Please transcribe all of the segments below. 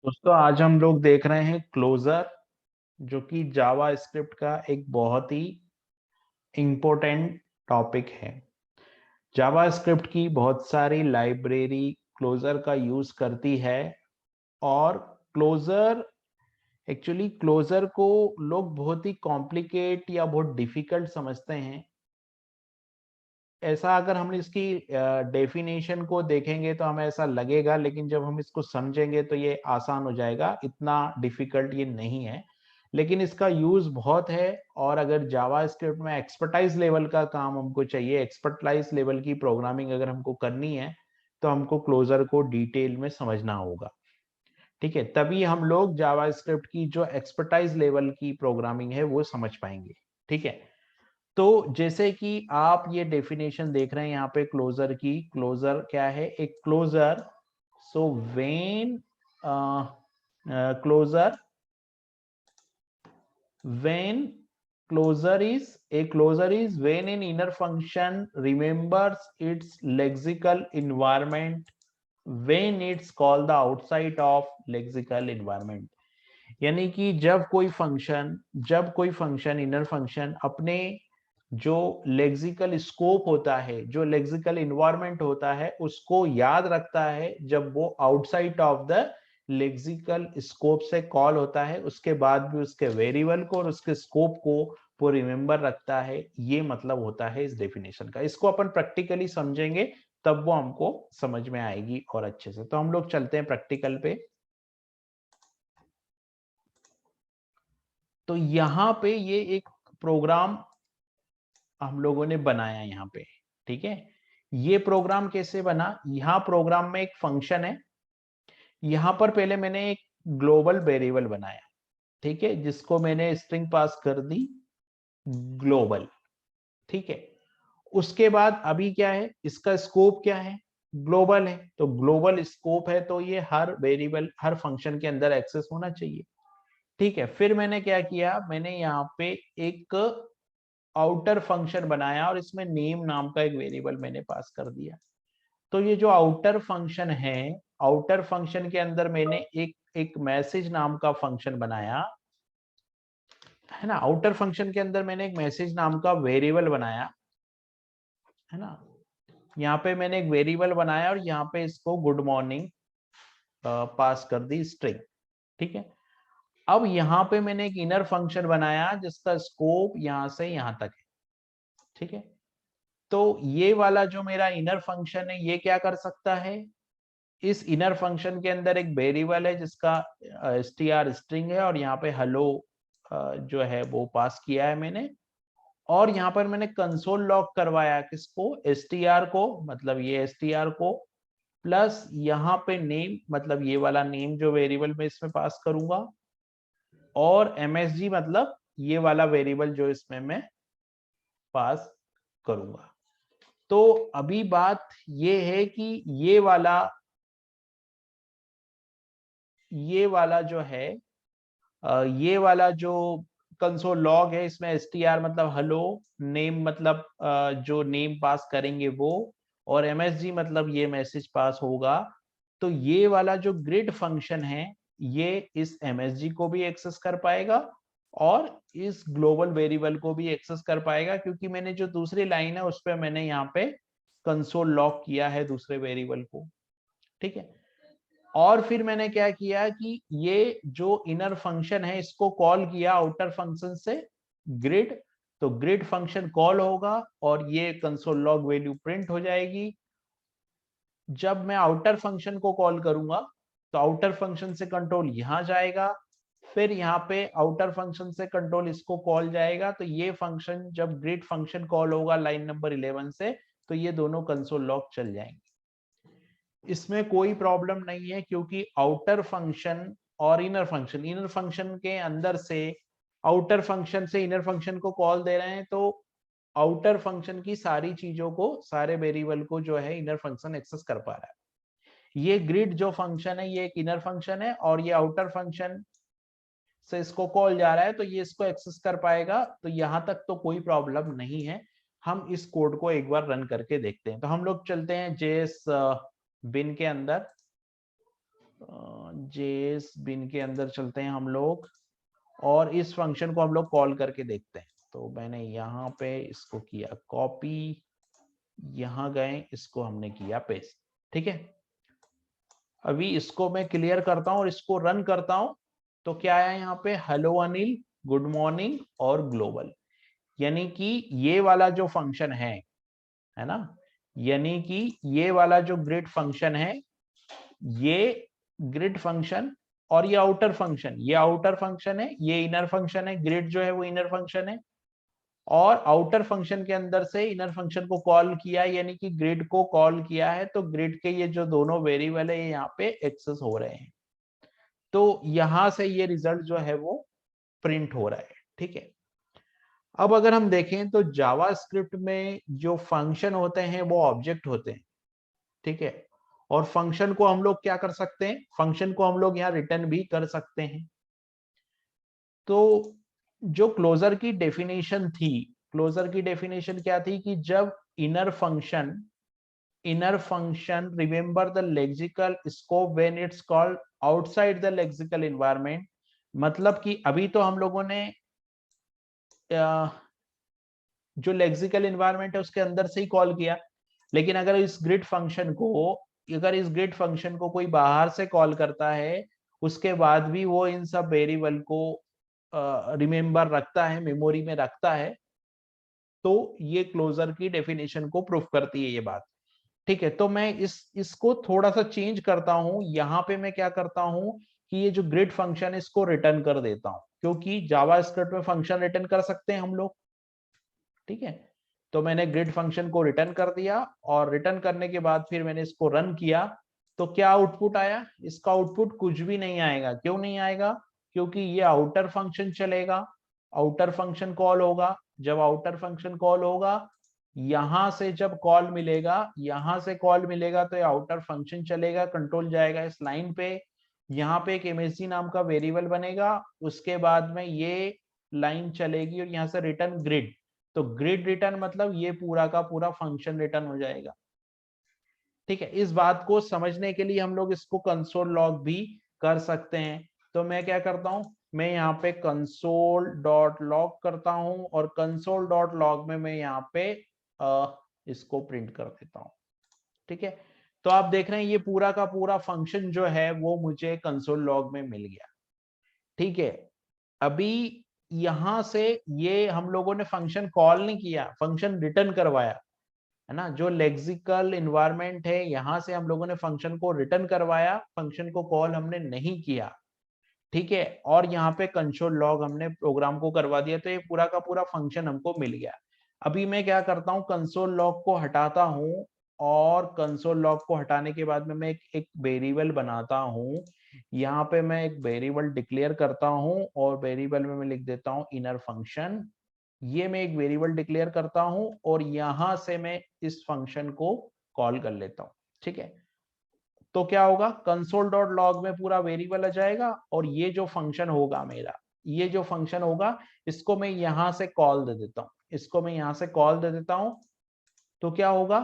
दोस्तों आज हम लोग देख रहे हैं क्लोजर, जो कि जावा स्क्रिप्ट का एक बहुत ही इम्पोर्टेंट टॉपिक है। जावा स्क्रिप्ट की बहुत सारी लाइब्रेरी क्लोजर का यूज करती है और क्लोजर एक्चुअली क्लोजर को लोग बहुत ही कॉम्प्लिकेट या बहुत डिफिकल्ट समझते हैं। ऐसा अगर हम इसकी डेफिनेशन को देखेंगे तो हमें ऐसा लगेगा, लेकिन जब हम इसको समझेंगे तो ये आसान हो जाएगा। इतना डिफिकल्ट ये नहीं है, लेकिन इसका यूज बहुत है। और अगर जावा स्क्रिप्ट में एक्सपर्टाइज लेवल का काम हमको चाहिए, एक्सपर्टाइज लेवल की प्रोग्रामिंग अगर हमको करनी है, तो हमको क्लोजर को डिटेल में समझना होगा। ठीक है, तभी हम लोग जावा स्क्रिप्ट की जो एक्सपर्टाइज लेवल की प्रोग्रामिंग है वो समझ पाएंगे। ठीक है, तो जैसे कि आप ये डेफिनेशन देख रहे हैं यहाँ पे क्लोजर की। क्लोजर क्या है? एक closure, so when closure when closure is when an inner function remembers its lexical environment when it's called the outside of lexical environment। यानी कि जब कोई फंक्शन इनर फंक्शन अपने जो लेक्सिकल स्कोप होता है, जो लेक्सिकल इन्वायरमेंट होता है, उसको याद रखता है जब वो outside of the lexical scope से कॉल होता है, उसके बाद भी उसके वेरिएबल को और उसके स्कोप को वो रिमेंबर रखता है। ये मतलब होता है इस डेफिनेशन का। इसको अपन प्रैक्टिकली समझेंगे तब वो हमको समझ में आएगी और अच्छे से। तो हम लोग चलते हैं प्रैक्टिकल पे। तो यहाँ पे ये एक प्रोग्राम हम लोगों ने बनाया यहाँ पे। ठीक है, ये प्रोग्राम कैसे बना? यहाँ प्रोग्राम में एक फंक्शन है। यहाँ पर पहले मैंने एक ग्लोबल वेरिएबल बनाया, ठीक है, जिसको मैंने स्ट्रिंग पास कर दी ग्लोबल। ठीक है, उसके बाद अभी क्या है, इसका स्कोप क्या है? ग्लोबल है। तो ग्लोबल स्कोप है तो ये हर वेरिएबल, हर फंक्शन के अंदर एक्सेस होना चाहिए। ठीक है, फिर मैंने क्या किया, मैंने यहाँ पे एक आउटर फंक्शन बनाया और इसमें नेम नाम का एक वेरिएबल मैंने पास कर दिया। तो ये जो आउटर फंक्शन है, आउटर फंक्शन के अंदर मैंने एक एक मैसेज नाम का फंक्शन बनाया है ना। आउटर फंक्शन के अंदर मैंने एक मैसेज नाम का वेरिएबल बनाया है ना। यहाँ पे मैंने एक वेरिएबल बनाया और यहाँ पे इसको गुड मॉर्निंग पास कर दी स्ट्रिंग। ठीक है, अब यहाँ पे मैंने एक इनर फंक्शन बनाया जिसका स्कोप यहाँ से यहाँ तक है। ठीक है, तो ये वाला जो मेरा इनर फंक्शन है, ये क्या कर सकता है? इस इनर फंक्शन के अंदर एक वेरिएबल है जिसका str स्ट्रिंग है, और यहाँ पे हेलो जो है वो पास किया है मैंने। और यहाँ पर मैंने कंसोल लॉग करवाया किसको? str को, मतलब ये str को, प्लस यहाँ पे नेम, मतलब ये वाला नेम जो वेरिएबल में इसमें पास करूंगा, और msg मतलब ये वाला वेरिएबल जो इसमें मैं पास करूंगा। तो अभी बात ये है कि ये वाला जो है, ये वाला जो कंसोल लॉग है, इसमें str मतलब हेलो, नेम मतलब जो नेम पास करेंगे वो, और msg मतलब ये मैसेज पास होगा। तो ये वाला जो ग्रिड फंक्शन है, ये इस msg को भी एक्सेस कर पाएगा और इस ग्लोबल वेरिएबल को भी एक्सेस कर पाएगा, क्योंकि मैंने जो दूसरी लाइन है उस पर मैंने यहाँ पे कंसोल लॉग किया है दूसरे वेरिएबल को। ठीक है, और फिर मैंने क्या किया कि ये जो इनर फंक्शन है इसको कॉल किया आउटर फंक्शन से ग्रिड। तो ग्रिड फंक्शन कॉल होगा और ये कंसोल लॉग वैल्यू प्रिंट हो जाएगी। जब मैं आउटर फंक्शन को कॉल करूंगा तो आउटर फंक्शन से कंट्रोल यहां जाएगा, फिर यहाँ पे आउटर फंक्शन से कंट्रोल इसको कॉल जाएगा। तो ये फंक्शन जब ग्रिड फंक्शन कॉल होगा लाइन नंबर 11 से, तो ये दोनों कंसोल लॉग चल जाएंगे। इसमें कोई प्रॉब्लम नहीं है, क्योंकि आउटर फंक्शन और इनर फंक्शन के अंदर से आउटर फंक्शन से इनर फंक्शन को कॉल दे रहे हैं, तो आउटर फंक्शन की सारी चीजों को, सारे वेरिएबल को जो है इनर फंक्शन एक्सेस कर पा रहा है। ये ग्रिड जो फंक्शन है ये एक इनर फंक्शन है, और ये आउटर फंक्शन से इसको कॉल जा रहा है तो ये इसको एक्सेस कर पाएगा। तो यहां तक तो कोई प्रॉब्लम नहीं है। हम इस कोड को एक बार रन करके देखते हैं। तो हम लोग चलते हैं जेएस बिन के अंदर। जेएस बिन के अंदर चलते हैं हम लोग और इस फंक्शन को हम लोग कॉल करके देखते हैं। तो मैंने यहाँ पे इसको किया कॉपी, यहाँ गए, इसको हमने किया पेस्ट। ठीक है, अभी इसको मैं क्लियर करता हूँ और इसको रन करता हूँ। तो क्या आया यहाँ पे, हेलो अनिल, गुड मॉर्निंग और ग्लोबल। यानी कि ये वाला जो फंक्शन है ना, यानी कि ये वाला जो ग्रिड फंक्शन है, ये ग्रिड फंक्शन और ये आउटर फंक्शन, ये आउटर फंक्शन है, ये इनर फंक्शन है। ग्रिड जो है वो इनर फंक्शन है और आउटर फंक्शन के अंदर से इनर फंक्शन को कॉल किया, यानी कि ग्रिड को कॉल किया है। तो ग्रिड के ये जो दोनों वेरिएबल है यहाँ पे एक्सेस हो रहे हैं। तो यहां से ये रिजल्ट जो है वो प्रिंट हो रहा है। ठीक है, अब अगर हम देखें तो जावास्क्रिप्ट में जो फंक्शन होते हैं वो ऑब्जेक्ट होते हैं। ठीक है, और फंक्शन को हम लोग क्या कर सकते हैं, फंक्शन को हम लोग यहाँ रिटर्न भी कर सकते हैं। तो जो क्लोजर की डेफिनेशन थी, क्लोजर की डेफिनेशन क्या थी कि जब inner function remember the lexical scope when it's called outside the lexical environment. मतलब कि अभी तो हम लोगों ने जो लेक्सिकल एनवायरनमेंट है उसके अंदर से ही कॉल किया, लेकिन अगर इस ग्रिड फंक्शन को कोई बाहर से कॉल करता है, उसके बाद भी वो इन सब वेरिएबल को रिमेंबर रखता है, मेमोरी में रखता है। तो ये क्लोजर की डेफिनेशन को प्रूफ करती है ये बात। ठीक है, तो मैं इसको थोड़ा सा चेंज करता हूं। यहाँ पे मैं क्या करता हूं कि ये जो ग्रिड फंक्शन है इसको रिटर्न कर देता हूं, क्योंकि जावास्क्रिप्ट में फंक्शन रिटर्न कर सकते हैं हम लोग। ठीक है, तो मैंने ग्रिड फंक्शन को रिटर्न कर दिया और रिटर्न करने के बाद फिर मैंने इसको रन किया। तो क्या आउटपुट आया, इसका आउटपुट कुछ भी नहीं आएगा। क्यों नहीं आएगा, क्योंकि ये आउटर फंक्शन चलेगा, आउटर फंक्शन कॉल होगा। जब आउटर फंक्शन कॉल होगा, यहां से जब कॉल मिलेगा, यहां से कॉल मिलेगा तो ये आउटर फंक्शन चलेगा, कंट्रोल जाएगा इस लाइन पे। यहाँ पे एक एमएसजी नाम का वेरिएबल बनेगा, उसके बाद में ये लाइन चलेगी और यहाँ से रिटर्न ग्रिड। तो ग्रिड रिटर्न मतलब ये पूरा का पूरा फंक्शन रिटर्न हो जाएगा। ठीक है, इस बात को समझने के लिए हम लोग इसको कंसोल लॉग भी कर सकते हैं। तो मैं क्या करता हूं, मैं यहाँ पे कंसोल डॉट लॉग करता हूं और कंसोल डॉट लॉग में मैं यहाँ पे इसको प्रिंट कर देता हूं। ठीक है, तो आप देख रहे हैं ये पूरा का पूरा फंक्शन जो है वो मुझे कंसोल लॉग में मिल गया। ठीक है, अभी यहां से ये हम लोगों ने फंक्शन कॉल नहीं किया, फंक्शन रिटर्न करवाया, है ना। जो लेक्सिकल एनवायरनमेंट है यहां से हम लोगों ने फंक्शन को रिटर्न करवाया, फंक्शन को कॉल हमने नहीं किया। ठीक है, और यहाँ पे कंसोल लॉग हमने प्रोग्राम को करवा दिया, तो ये पूरा का पूरा फंक्शन हमको मिल गया। अभी मैं क्या करता हूँ, कंसोल लॉग को हटाता हूँ और कंसोल लॉग को हटाने के बाद में मैं एक वेरिएबल बनाता हूँ। यहाँ पे मैं एक वेरिएबल डिक्लेयर करता हूँ और वेरिएबल में मैं लिख देता हूँ इनर फंक्शन। ये मैं एक वेरिएबल डिक्लेयर करता हूँ और यहां से मैं इस फंक्शन को कॉल कर लेता हूँ। ठीक है, तो क्या होगा, कंसोल डॉट लॉग में पूरा वेरिएबल आ जाएगा और ये जो फंक्शन होगा मेरा, ये जो फंक्शन होगा इसको मैं यहां से कॉल दे देता हूँ, इसको मैं यहां से कॉल दे देता हूँ। तो क्या होगा,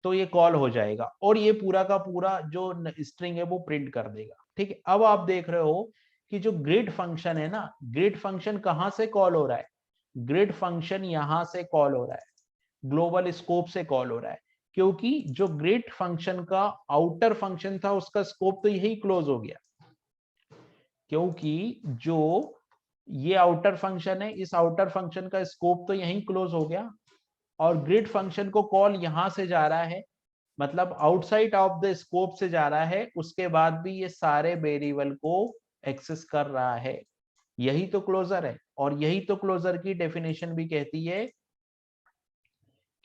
तो ये कॉल हो जाएगा और ये पूरा का पूरा जो स्ट्रिंग है वो प्रिंट कर देगा। ठीक है, अब आप देख रहे हो कि जो ग्रिड फंक्शन है ना, ग्रिड फंक्शन कहां से कॉल हो रहा है, ग्रिड फंक्शन यहां से कॉल हो रहा है, ग्लोबल स्कोप से कॉल हो रहा है। क्योंकि जो ग्रिड फंक्शन का आउटर फंक्शन था उसका स्कोप तो यही क्लोज हो गया, क्योंकि जो ये आउटर फंक्शन है इस आउटर फंक्शन का स्कोप तो यही क्लोज हो गया और ग्रिड फंक्शन को कॉल यहां से जा रहा है, मतलब आउटसाइड ऑफ द स्कोप से जा रहा है। उसके बाद भी ये सारे वेरिएबल को एक्सेस कर रहा है, यही तो क्लोजर है। और यही तो क्लोजर की डेफिनेशन भी कहती है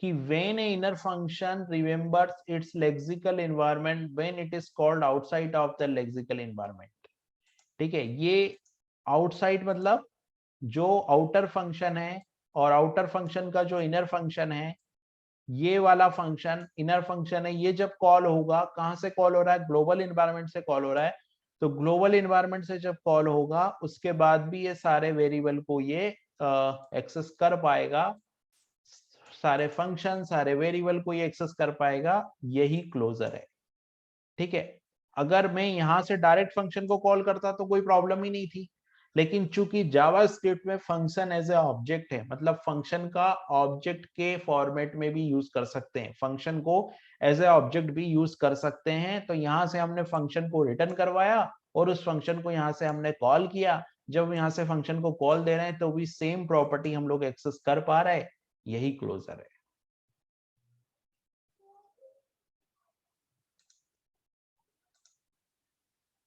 कि when a inner function remembers its lexical environment when it is called outside of the lexical environment। ठीक है, ये आउटसाइड मतलब जो आउटर फंक्शन है और आउटर फंक्शन का जो इनर फंक्शन है, ये वाला फंक्शन इनर फंक्शन है, ये जब कॉल होगा कहां से कॉल हो रहा है, ग्लोबल इन्वायरमेंट से कॉल हो रहा है। तो ग्लोबल इन्वायरमेंट से जब कॉल होगा उसके बाद भी ये सारे वेरिएबल को ये एक्सेस कर पाएगा, सारे फंक्शन सारे वेरिएबल को ये एक्सेस कर पाएगा, यही क्लोजर है। ठीक है, अगर मैं यहाँ से डायरेक्ट फंक्शन को कॉल करता तो कोई प्रॉब्लम ही नहीं थी, लेकिन चूंकि जावास्क्रिप्ट में फंक्शन एज ए ऑब्जेक्ट है, मतलब फंक्शन का ऑब्जेक्ट के फॉर्मेट में भी यूज कर सकते हैं, फंक्शन को एज ए ऑब्जेक्ट भी यूज कर सकते हैं। तो यहाँ से हमने फंक्शन को रिटर्न करवाया और उस फंक्शन को यहाँ से हमने कॉल किया। जब यहाँ से फंक्शन को कॉल दे रहे हैं तो भी सेम प्रॉपर्टी हम लोग एक्सेस कर पा रहे हैं, यही क्लोजर है।